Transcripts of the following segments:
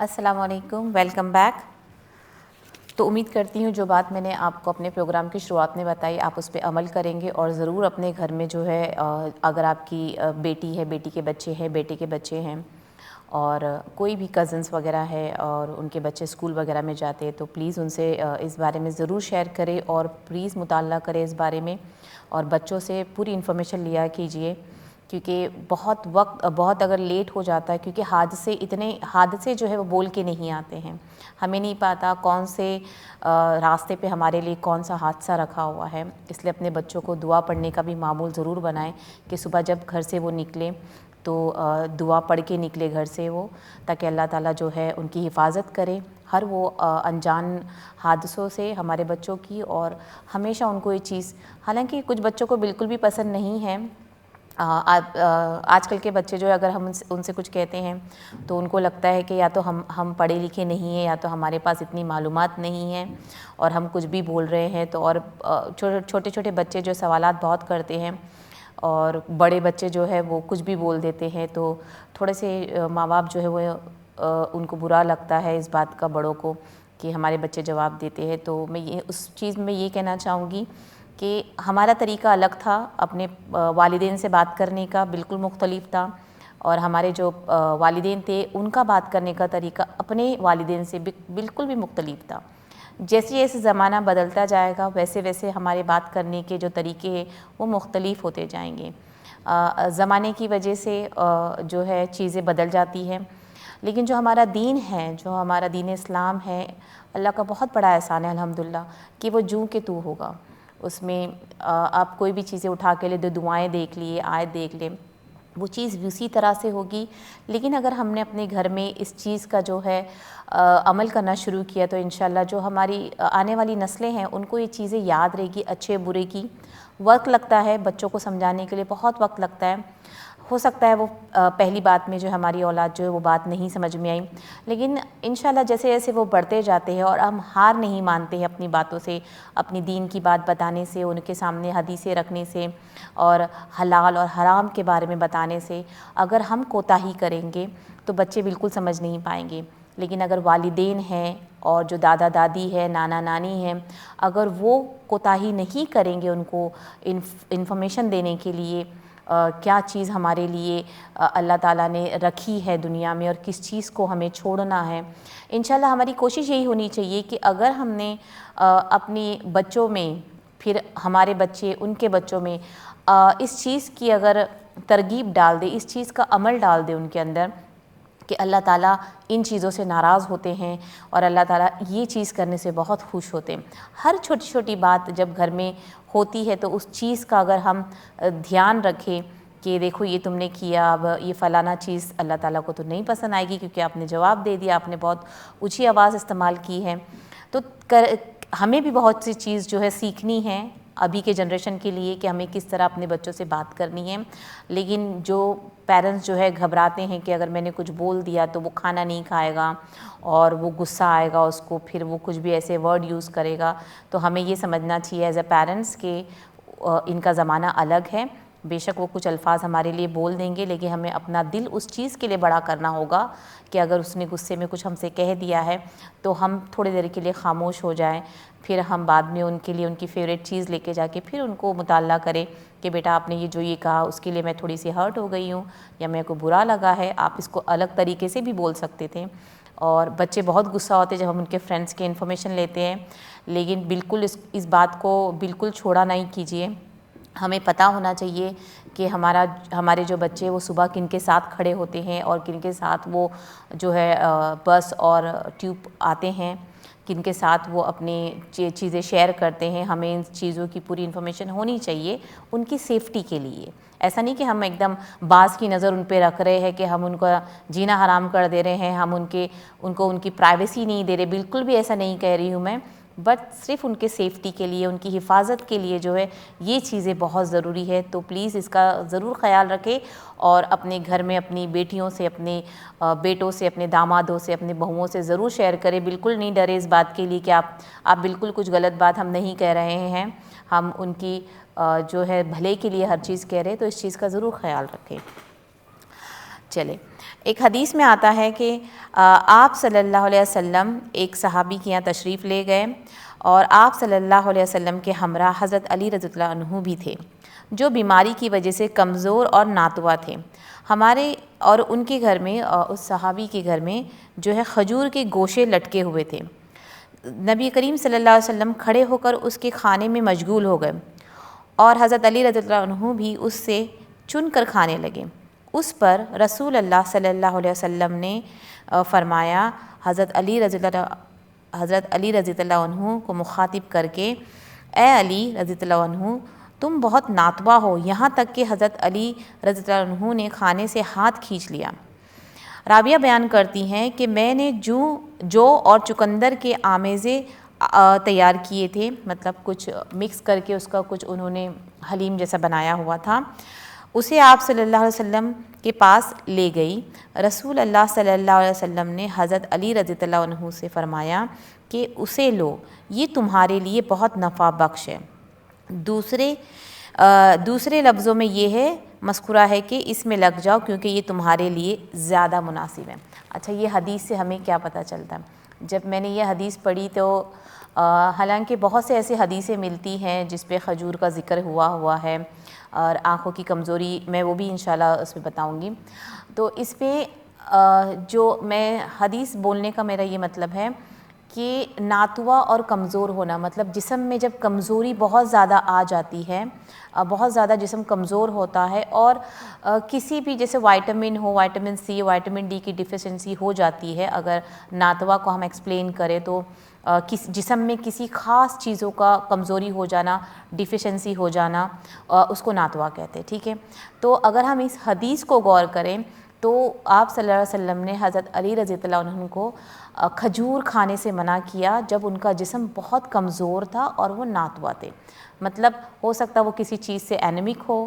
السلام علیکم، welcome back. تو امید کرتی ہوں جو بات میں نے آپ کو اپنے پروگرام کی شروعات میں بتائی آپ اس پہ عمل کریں گے، اور ضرور اپنے گھر میں جو ہے اگر آپ کی بیٹی ہے، بیٹی کے بچے ہیں، بیٹے کے بچے ہیں، اور کوئی بھی کزنس وغیرہ ہے اور ان کے بچے اسکول وغیرہ میں جاتے ہیں، تو پلیز ان سے اس بارے میں ضرور شیئر کریں اور پلیز مطالعہ کریں اس بارے میں، اور بچوں سے پوری انفارمیشن لیا کیجیے، کیونکہ بہت اگر لیٹ ہو جاتا ہے، کیونکہ حادثے جو ہے وہ بول کے نہیں آتے ہیں، ہمیں نہیں پتا کون سے راستے پہ ہمارے لیے کون سا حادثہ رکھا ہوا ہے، اس لیے اپنے بچوں کو دعا پڑھنے کا بھی معمول ضرور بنائیں کہ صبح جب گھر سے وہ نکلیں تو دعا پڑھ کے نکلے گھر سے وہ، تاکہ اللہ تعالیٰ جو ہے ان کی حفاظت کرے ہر وہ انجان حادثوں سے ہمارے بچوں کی، اور ہمیشہ ان کو یہ چیز، حالانکہ کچھ بچوں کو بالکل بھی پسند نہیں ہے، آج کل کے بچے جو ہے اگر ہم ان سے کچھ کہتے ہیں تو ان کو لگتا ہے کہ یا تو ہم پڑھے لکھے نہیں ہیں، یا تو ہمارے پاس اتنی معلومات نہیں ہیں اور ہم کچھ بھی بول رہے ہیں، تو اور چھوٹے چھوٹے بچے جو سوالات بہت کرتے ہیں، اور بڑے بچے جو ہے وہ کچھ بھی بول دیتے ہیں، تو تھوڑے سے ماں باپ جو ہے وہ ان کو برا لگتا ہے اس بات کا، بڑوں کو، کہ ہمارے بچے جواب دیتے ہیں۔ تو میں اس چیز میں یہ کہنا چاہوں گی کہ ہمارا طریقہ الگ تھا، اپنے والدین سے بات کرنے کا بالکل مختلف تھا، اور ہمارے جو والدین تھے ان کا بات کرنے کا طریقہ اپنے والدین سے بالکل بھی مختلف تھا۔ جیسے جیسے زمانہ بدلتا جائے گا ویسے ویسے ہمارے بات کرنے کے جو طریقے ہیں وہ مختلف ہوتے جائیں گے، زمانے کی وجہ سے جو ہے چیزیں بدل جاتی ہیں، لیکن جو ہمارا دین ہے، جو ہمارا دین اسلام ہے، اللہ کا بہت بڑا احسان ہے الحمدللہ کہ وہ جوں کہ تو ہوگا، اس میں آپ کوئی بھی چیزیں اٹھا کے لے دو، دعائیں دیکھ لیے، آیت دیکھ لیں، وہ چیز اسی طرح سے ہوگی، لیکن اگر ہم نے اپنے گھر میں اس چیز کا جو ہے عمل کرنا شروع کیا تو انشاءاللہ جو ہماری آنے والی نسلیں ہیں ان کو یہ چیزیں یاد رہے گی، اچھے برے کی۔ وقت لگتا ہے بچوں کو سمجھانے کے لیے، بہت وقت لگتا ہے، ہو سکتا ہے وہ پہلی بات میں جو ہماری اولاد جو ہے وہ بات نہیں سمجھ میں آئی، لیکن انشاءاللہ جیسے جیسے وہ بڑھتے جاتے ہیں اور ہم ہار نہیں مانتے ہیں اپنی باتوں سے، اپنی دین کی بات بتانے سے، ان کے سامنے حدیثیں رکھنے سے، اور حلال اور حرام کے بارے میں بتانے سے، اگر ہم کوتاہی کریں گے تو بچے بالکل سمجھ نہیں پائیں گے، لیکن اگر والدین ہیں اور جو دادا دادی ہے، نانا نانی ہیں، اگر وہ کوتاہی نہیں کریں گے ان کو انفارمیشن دینے کے لیے کیا چیز ہمارے لیے اللہ تعالیٰ نے رکھی ہے دنیا میں اور کس چیز کو ہمیں چھوڑنا ہے، انشاءاللہ ہماری کوشش یہی ہونی چاہیے کہ اگر ہم نے اپنی بچوں میں، پھر ہمارے بچے ان کے بچوں میں اس چیز کی اگر ترغیب ڈال دے، اس چیز کا عمل ڈال دے ان کے اندر کہ اللہ تعالیٰ ان چیزوں سے ناراض ہوتے ہیں اور اللہ تعالیٰ یہ چیز کرنے سے بہت خوش ہوتے ہیں، ہر چھوٹی چھوٹی بات جب گھر میں ہوتی ہے تو اس چیز کا اگر ہم دھیان رکھیں کہ دیکھو یہ تم نے کیا، اب یہ فلانا چیز اللہ تعالیٰ کو تو نہیں پسند آئے گی کیونکہ آپ نے جواب دے دیا، آپ نے بہت اونچی آواز استعمال کی ہے، تو ہمیں بھی بہت سی چیز جو ہے سیکھنی ہے ابھی کے جنریشن کے لیے کہ ہمیں کس طرح اپنے بچوں سے بات کرنی ہے، لیکن جو پیرنٹس جو ہے گھبراتے ہیں کہ اگر میں نے کچھ بول دیا تو وہ کھانا نہیں کھائے گا اور وہ غصہ آئے گا اس کو، پھر وہ کچھ بھی ایسے ورڈ یوز کرے گا، تو ہمیں یہ سمجھنا چاہیے ایز اے پیرنٹس کہ ان کا زمانہ الگ ہے، بے شک وہ کچھ الفاظ ہمارے لیے بول دیں گے، لیکن ہمیں اپنا دل اس چیز کے لیے بڑا کرنا ہوگا کہ اگر اس نے غصے میں کچھ ہم سے کہہ دیا ہے تو ہم تھوڑی دیر کے لیے خاموش ہو جائیں، پھر ہم بعد میں ان کے لیے ان کی فیوریٹ چیز لے کے جا کے پھر ان کو مطالعہ کریں کہ بیٹا آپ نے یہ کہا اس کے لیے میں تھوڑی سی ہرٹ ہو گئی ہوں یا میرے کو برا لگا ہے، آپ اس کو الگ طریقے سے بھی بول سکتے تھے، اور بچے بہت غصہ ہوتے جب ہم ان کے فرینڈس کی انفارمیشن لیتے ہیں، لیکن بالکل اس بات کو بالکل چھوڑا نہیں کیجیے، ہمیں پتہ ہونا چاہیے کہ ہمارے جو بچے وہ صبح کن کے ساتھ کھڑے ہوتے ہیں اور کن کے ساتھ وہ جو ہے بس اور ٹیوب آتے ہیں، کن کے ساتھ وہ اپنی چیزیں شیئر کرتے ہیں، ہمیں ان چیزوں کی پوری انفارمیشن ہونی چاہیے ان کی سیفٹی کے لیے، ایسا نہیں کہ ہم ایک دم باز کی نظر ان پہ رکھ رہے ہیں کہ ہم ان کا جینا حرام کر دے رہے ہیں، ہم ان کو ان کی پرائیویسی نہیں دے رہے، بالکل بھی ایسا نہیں کہہ رہی ہوں میں، بٹ صرف ان کے سیفٹی کے لیے، ان کی حفاظت کے لیے جو ہے یہ چیزیں بہت ضروری ہے، تو پلیز اس کا ضرور خیال رکھیں، اور اپنے گھر میں اپنی بیٹیوں سے، اپنے بیٹوں سے، اپنے دامادوں سے، اپنے بہوؤں سے ضرور شیئر کریں، بالکل نہیں ڈرے اس بات کے لیے کہ آپ بالکل کچھ غلط بات ہم نہیں کہہ رہے ہیں، ہم ان کی جو ہے بھلے کے لیے ہر چیز کہہ رہے ہیں، تو اس چیز کا ضرور خیال رکھیں۔ چلے، ایک حدیث میں آتا ہے کہ آپ صلی اللہ علیہ وسلم ایک صحابی کے یہاں تشریف لے گئے اور آپ صلی اللہ علیہ وسلم کے ہمراہ حضرت علی رضی اللہ عنہ بھی تھے، جو بیماری کی وجہ سے کمزور اور ناتوا تھے۔ ہمارے اور ان کے گھر میں، اس صحابی کے گھر میں جو ہے کھجور کے گوشے لٹکے ہوئے تھے۔ نبی کریم صلی اللہ علیہ وسلم کھڑے ہو کر اس کے کھانے میں مشغول ہو گئے اور حضرت علی رضی اللہ عنہ بھی اس سے چن کر کھانے لگے۔ اس پر رسول اللہ صلی اللہ علیہ وسلم نے فرمایا، حضرت علی رضی اللہ عنہ کو مخاطب کر کے، اے علی رضی اللہ عنہ، تم بہت ناتوا ہو، یہاں تک کہ حضرت علی رضی اللہ عنہ نے کھانے سے ہاتھ کھینچ لیا۔ رابعہ بیان کرتی ہیں کہ میں نے جو اور چقندر کے آمیزے تیار کیے تھے، مطلب کچھ مکس کر کے اس کا کچھ انہوں نے حلیم جیسا بنایا ہوا تھا، اسے آپ صلی اللہ علیہ وسلم کے پاس لے گئی۔ رسول اللہ صلی اللہ علیہ وسلم نے حضرت علی رضی اللہ عنہ سے فرمایا کہ اسے لو، یہ تمہارے لیے بہت نفع بخش ہے۔ دوسرے لفظوں میں یہ ہے مذکورہ ہے کہ اس میں لگ جاؤ کیونکہ یہ تمہارے لیے زیادہ مناسب ہے۔ اچھا، یہ حدیث سے ہمیں کیا پتہ چلتا ہے؟ جب میں نے یہ حدیث پڑھی تو حالانکہ بہت سے ایسی حدیثیں ملتی ہیں جس پہ کھجور کا ذکر ہوا ہے اور آنکھوں کی کمزوری، میں وہ بھی انشاءاللہ اس پہ بتاؤں گی۔ تو اس پہ جو میں حدیث بولنے کا میرا یہ مطلب ہے کہ ناتوا اور کمزور ہونا، مطلب جسم میں جب کمزوری بہت زیادہ آ جاتی ہے، بہت زیادہ جسم کمزور ہوتا ہے اور کسی بھی جیسے وائٹامن ہو، وائٹامن سی، وائٹامن ڈی کی ڈیفیشنسی ہو جاتی ہے، اگر ناتوا کو ہم ایکسپلین کریں تو جسم میں کسی خاص چیزوں کا کمزوری ہو جانا، ڈیفیشنسی ہو جانا، اس کو ناتوا کہتے ہیں، ٹھیک ہے۔ تو اگر ہم اس حدیث کو غور کریں تو آپ صلی اللہ علیہ وسلم نے حضرت علی رضی اللہ عنہ کو کھجور کھانے سے منع کیا جب ان کا جسم بہت کمزور تھا اور وہ ناتوا تھے، مطلب ہو سکتا وہ کسی چیز سے اینیمک ہو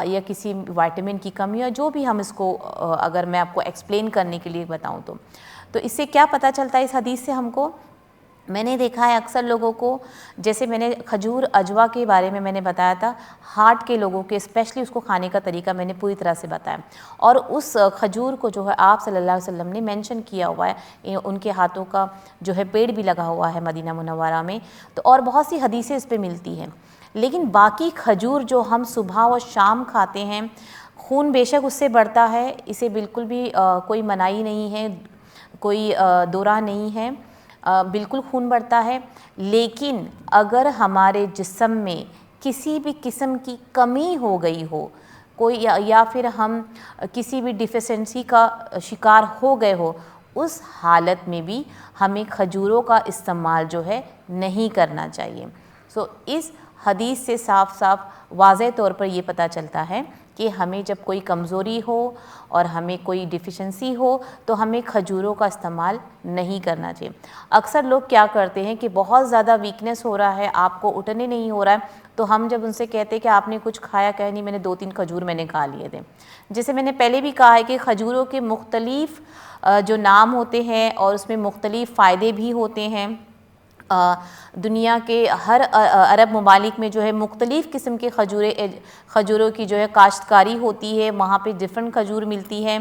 یا کسی وائٹامن کی کمی ہو، جو بھی ہم اس کو اگر میں آپ کو ایکسپلین کرنے کے لیے بتاؤں تو اس سے کیا پتہ چلتا ہے اس حدیث سے ہم کو؟ میں نے دیکھا ہے اکثر لوگوں کو، جیسے میں نے کھجور اجوا کے بارے میں نے بتایا تھا، ہارٹ کے لوگوں کے اسپیشلی اس کو کھانے کا طریقہ میں نے پوری طرح سے بتایا، اور اس کھجور کو جو ہے آپ صلی اللہ علیہ وسلم نے مینشن کیا ہوا ہے، ان کے ہاتھوں کا جو ہے پیڑ بھی لگا ہوا ہے مدینہ منورہ میں، تو اور بہت سی حدیثیں اس پہ ملتی ہیں۔ لیکن باقی کھجور جو ہم صبح و شام کھاتے ہیں، خون بے شک اس سے بڑھتا ہے، اسے بالکل بھی کوئی منائی نہیں ہے، کوئی دو راہ نہیں ہے، بالکل خون بڑھتا ہے، لیکن اگر ہمارے جسم میں کسی بھی قسم کی کمی ہو گئی ہو، کوئی یا پھر ہم کسی بھی ڈیفیشنسی کا شکار ہو گئے ہو، اس حالت میں بھی ہمیں کھجوروں کا استعمال جو ہے نہیں کرنا چاہیے۔ اس حدیث سے صاف صاف واضح طور پر یہ پتہ چلتا ہے کہ ہمیں جب کوئی کمزوری ہو اور ہمیں کوئی ڈیفیشنسی ہو تو ہمیں کھجوروں کا استعمال نہیں کرنا چاہیے۔ اکثر لوگ کیا کرتے ہیں کہ بہت زیادہ ویکنس ہو رہا ہے، آپ کو اٹھنے نہیں ہو رہا ہے، تو ہم جب ان سے کہتے ہیں کہ آپ نے کچھ کھایا کہ نہیں، میں نے 2-3 کھجور میں نے کھا لیے تھے۔ جیسے میں نے پہلے بھی کہا ہے کہ کھجوروں کے مختلف جو نام ہوتے ہیں اور اس میں مختلف فائدے بھی ہوتے ہیں۔ دنیا کے ہر عرب ممالک میں جو ہے مختلف قسم کے کھجوروں کی جو ہے کاشتکاری ہوتی ہے، وہاں پہ ڈفرینٹ کھجور ملتی ہے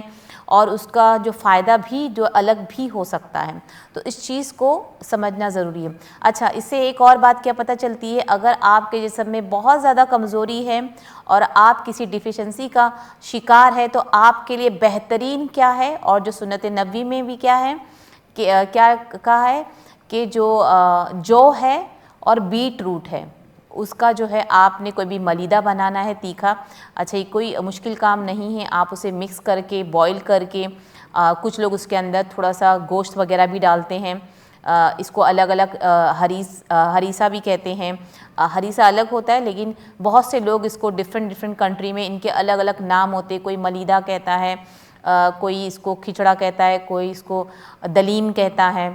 اور اس کا جو فائدہ بھی جو الگ بھی ہو سکتا ہے، تو اس چیز کو سمجھنا ضروری ہے۔ اچھا، اس سے ایک اور بات کیا پتہ چلتی ہے، اگر آپ کے جسم میں بہت زیادہ کمزوری ہے اور آپ کسی ڈیفیشنسی کا شکار ہے تو آپ کے لیے بہترین کیا ہے، اور جو سنت نبوی میں بھی کیا ہے کہ کیا کہا ہے کہ جو ہے اور بیٹ روٹ ہے، اس کا جو ہے آپ نے کوئی بھی ملیدہ بنانا ہے تیکھا، اچھا یہ کوئی مشکل کام نہیں ہے، آپ اسے مکس کر کے بوائل کر کے، کچھ لوگ اس کے اندر تھوڑا سا گوشت وغیرہ بھی ڈالتے ہیں، اس کو الگ الگ ہریسہ بھی کہتے ہیں۔ ہریسہ الگ ہوتا ہے لیکن بہت سے لوگ اس کو ڈفرینٹ کنٹری میں ان کے الگ الگ نام ہوتے، کوئی ملیدہ کہتا ہے، کوئی اس کو کھچڑا کہتا ہے، کوئی اس کو دلیم کہتا ہے،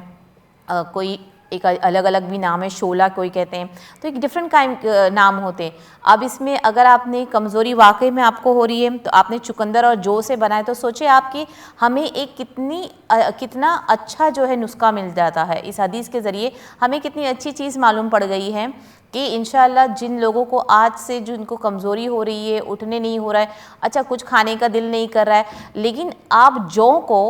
کوئی ایک الگ الگ بھی نام ہے، شولہ کوئی کہتے ہیں، تو ایک ڈفرینٹ نام ہوتے ہیں۔ اب اس میں اگر آپ نے کمزوری واقعی میں آپ کو ہو رہی ہے تو آپ نے چقندر اور جو سے بنائے، تو سوچے آپ کی ہمیں ایک کتنا اچھا جو ہے نسخہ مل جاتا ہے، اس حدیث کے ذریعے ہمیں کتنی اچھی چیز معلوم پڑ گئی ہے کہ انشاءاللہ جن لوگوں کو آج سے جن کو کمزوری ہو رہی ہے، اٹھنے نہیں ہو رہا ہے، اچھا کچھ کھانے کا دل نہیں کر رہا ہے، لیکن آپ جو کو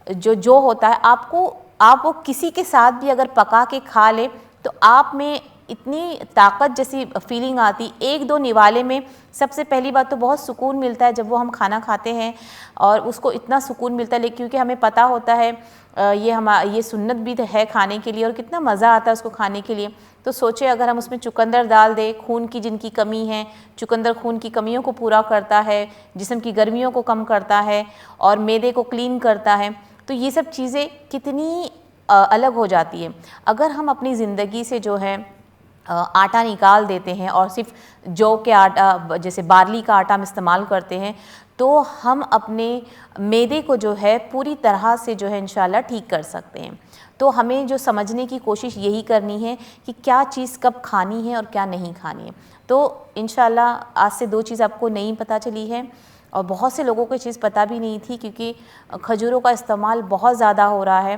جو ہوتا ہے آپ وہ کسی کے ساتھ بھی اگر پکا کے کھا لے تو آپ میں اتنی طاقت جیسی فیلنگ آتی. ایک دو نوالے میں سب سے پہلی بات تو بہت سکون ملتا ہے جب وہ ہم کھانا کھاتے ہیں، اور اس کو اتنا سکون ملتا ہے کیونکہ ہمیں پتہ ہوتا ہے یہ سنت بھی ہے کھانے کے لیے، اور کتنا مزہ آتا ہے اس کو کھانے کے لیے. تو سوچے اگر ہم اس میں چقندر ڈال دیں، خون کی جن کی کمی ہے، چقندر خون کی کمیوں کو پورا کرتا ہے، جسم کی گرمیوں کو کم کرتا ہے، اور معدے کو کلین کرتا ہے، تو یہ سب چیزیں کتنی الگ ہو جاتی ہیں. اگر ہم اپنی زندگی سے جو ہے آٹا نکال دیتے ہیں اور صرف جو کے آٹا جیسے بارلی کا آٹا ہم استعمال کرتے ہیں، تو ہم اپنے معدے کو جو ہے پوری طرح سے جو ہے انشاءاللہ ٹھیک کر سکتے ہیں. تو ہمیں جو سمجھنے کی کوشش یہی کرنی ہے کہ کیا چیز کب کھانی ہے اور کیا نہیں کھانی ہے. تو انشاءاللہ آج سے 2 چیز آپ کو نہیں پتہ چلی ہے، اور بہت سے لوگوں کو یہ چیز پتہ بھی نہیں تھی، کیونکہ کھجوروں کا استعمال بہت زیادہ ہو رہا ہے.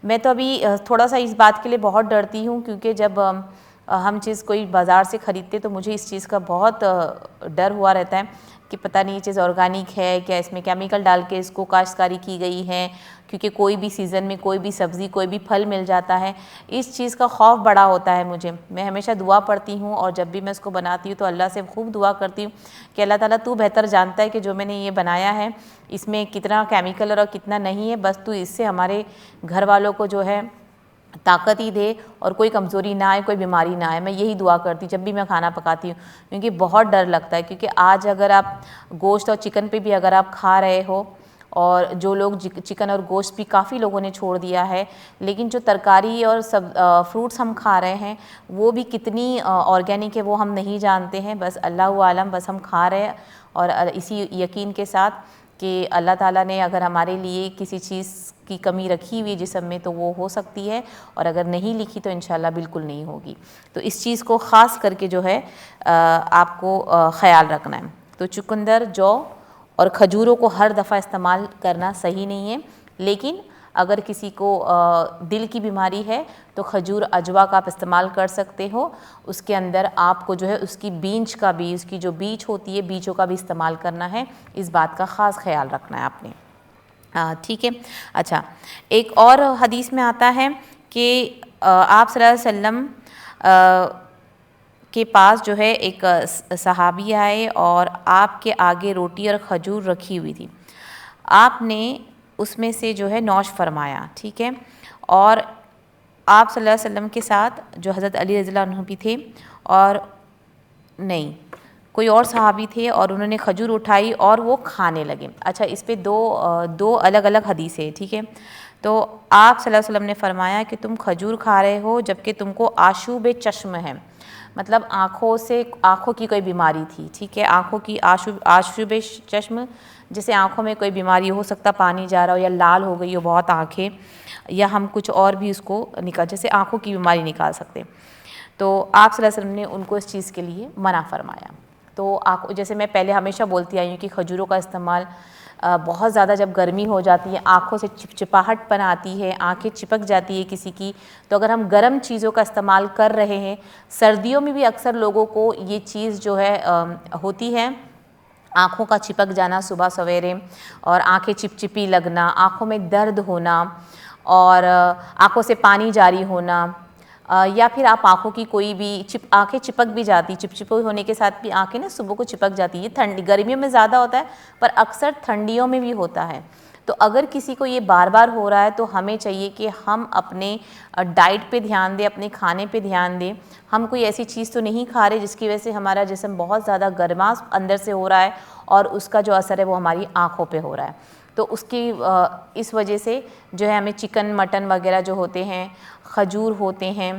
میں تو ابھی تھوڑا سا اس بات کے لیے بہت ڈرتی ہوں، کیونکہ جب ہم چیز کوئی بازار سے خریدتے تو مجھے اس چیز کا بہت ڈر ہوا رہتا ہے کہ پتہ نہیں یہ چیز آرگینک ہے کیا، اس میں کیمیکل ڈال کے اس کو کاشتکاری کی گئی ہے، کیونکہ کوئی بھی سیزن میں کوئی بھی سبزی کوئی بھی پھل مل جاتا ہے. اس چیز کا خوف بڑا ہوتا ہے مجھے. میں ہمیشہ دعا پڑھتی ہوں، اور جب بھی میں اس کو بناتی ہوں تو اللہ سے خوب دعا کرتی ہوں کہ اللہ تعالیٰ تو بہتر جانتا ہے کہ جو میں نے یہ بنایا ہے اس میں کتنا کیمیکل اور کتنا نہیں ہے، بس تو اس سے ہمارے گھر والوں کو جو ہے طاقت ہی دے اور کوئی کمزوری نہ آئے، کوئی بیماری نہ آئے. میں یہی دعا کرتی جب بھی میں کھانا پکاتی ہوں، کیونکہ بہت ڈر لگتا ہے. کیونکہ آج اگر آپ گوشت اور چکن پہ بھی اگر آپ کھا رہے ہو، اور جو لوگ چکن اور گوشت بھی کافی لوگوں نے چھوڑ دیا ہے، لیکن جو ترکاری اور فروٹس ہم کھا رہے ہیں وہ بھی کتنی آرگینک ہے وہ ہم نہیں جانتے ہیں. بس اللہ عالم، بس ہم کھا رہے ہیں، اور اسی یقین کے ساتھ کہ اللہ تعالیٰ نے اگر ہمارے لیے کسی چیز کی کمی رکھی ہوئی جسم میں تو وہ ہو سکتی ہے، اور اگر نہیں لکھی تو انشاءاللہ بالکل نہیں ہوگی. تو اس چیز کو خاص کر کے جو ہے آپ کو خیال رکھنا ہے. تو چقندر، جو اور کھجوروں کو ہر دفعہ استعمال کرنا صحیح نہیں ہے، لیکن اگر کسی کو دل کی بیماری ہے تو کھجور عجوا کا آپ استعمال کر سکتے ہو. اس کے اندر آپ کو جو ہے اس کی بیج کا بھی، اس کی جو بیج ہوتی ہے بیجوں کا بھی استعمال کرنا ہے. اس بات کا خاص خیال رکھنا ہے آپ نے. ٹھیک ہے. اچھا، ایک اور حدیث میں آتا ہے کہ آپ صلی اللہ علیہ وسلم کے پاس جو ہے ایک صحابی آئے اور آپ کے آگے روٹی اور کھجور رکھی ہوئی تھی. آپ نے اس میں سے جو ہے نوش فرمایا. ٹھیک ہے. اور آپ صلی اللہ علیہ وسلم کے ساتھ جو حضرت علی رضی اللہ عنہ بھی تھے، اور نہیں کوئی اور صحابی تھے، اور انہوں نے کھجور اٹھائی اور وہ کھانے لگے. اچھا، اس پہ دو الگ الگ حدیثیں. ٹھیک ہے. تو آپ صلی اللہ علیہ وسلم نے فرمایا کہ تم کھجور کھا رہے ہو جبکہ تم کو آشوب چشم ہے، مطلب آنکھوں کی کوئی بیماری تھی. ٹھیک ہے. آنکھوں کی آشوب چشم، جیسے آنکھوں میں کوئی بیماری ہو سکتا، پانی جا رہا ہو یا لال ہو گئی ہو بہت آنکھیں، یا ہم کچھ اور بھی اس کو جیسے آنکھوں کی بیماری نکال سکتے. تو آپ صلی اللہ علیہ وسلم نے ان کو اس چیز کے لیے منع فرمایا. تو جیسے میں پہلے ہمیشہ بولتی آئی ہوں کہ کھجوروں کا استعمال بہت زیادہ جب گرمی ہو جاتی ہے، آنکھوں سے چپچپاہٹ پن آتی ہے، آنکھیں چپک جاتی ہے کسی کی، تو اگر ہم گرم چیزوں کا استعمال کر رہے ہیں، سردیوں میں بھی اکثر لوگوں کو یہ چیز جو ہے ہوتی ہے، آنکھوں کا چپک جانا صبح سویرے، اور آنکھیں چپچپی لگنا، آنکھوں میں درد ہونا، اور آنکھوں سے پانی جاری ہونا، یا پھر آپ آنکھوں کی کوئی بھی آنکھیں چپک بھی جاتی، چپچپے ہونے کے ساتھ بھی آنکھیں نا صبح کو چپک جاتی. یہ گرمیوں میں زیادہ ہوتا ہے، پر اکثر ٹھنڈیوں میں بھی ہوتا ہے. تو اگر کسی کو یہ بار بار ہو رہا ہے تو ہمیں چاہیے کہ ہم اپنے ڈائٹ پہ دھیان دیں، اپنے کھانے پہ دھیان دیں. ہم کوئی ایسی چیز تو نہیں کھا رہے جس کی وجہ سے ہمارا جسم بہت زیادہ گرماس اندر سے ہو رہا ہے، اور اس کا جو اثر ہے وہ ہماری آنکھوں پہ ہو رہا ہے. تو اس وجہ سے جو ہے ہمیں چکن مٹن وغیرہ جو ہوتے ہیں، کھجور ہوتے ہیں،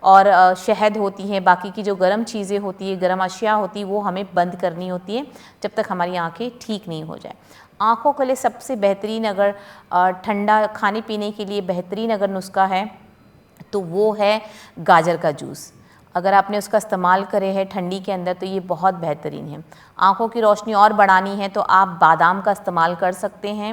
اور شہد ہوتی ہیں، باقی کی جو گرم چیزیں ہوتی ہیں، گرم اشیاء ہوتی ہیں، وہ ہمیں بند کرنی ہوتی ہیں جب تک ہماری آنکھیں ٹھیک نہیں ہو جائیں. آنکھوں کے لیے سب سے بہترین، اگر ٹھنڈا کھانے پینے کے لیے بہترین اگر نسخہ ہے تو وہ ہے گاجر کا جوس. اگر آپ نے اس کا استعمال کرے ہے ٹھنڈی کے اندر تو یہ بہت بہترین ہے. آنکھوں کی روشنی اور بڑھانی ہے تو آپ بادام کا استعمال کر سکتے ہیں.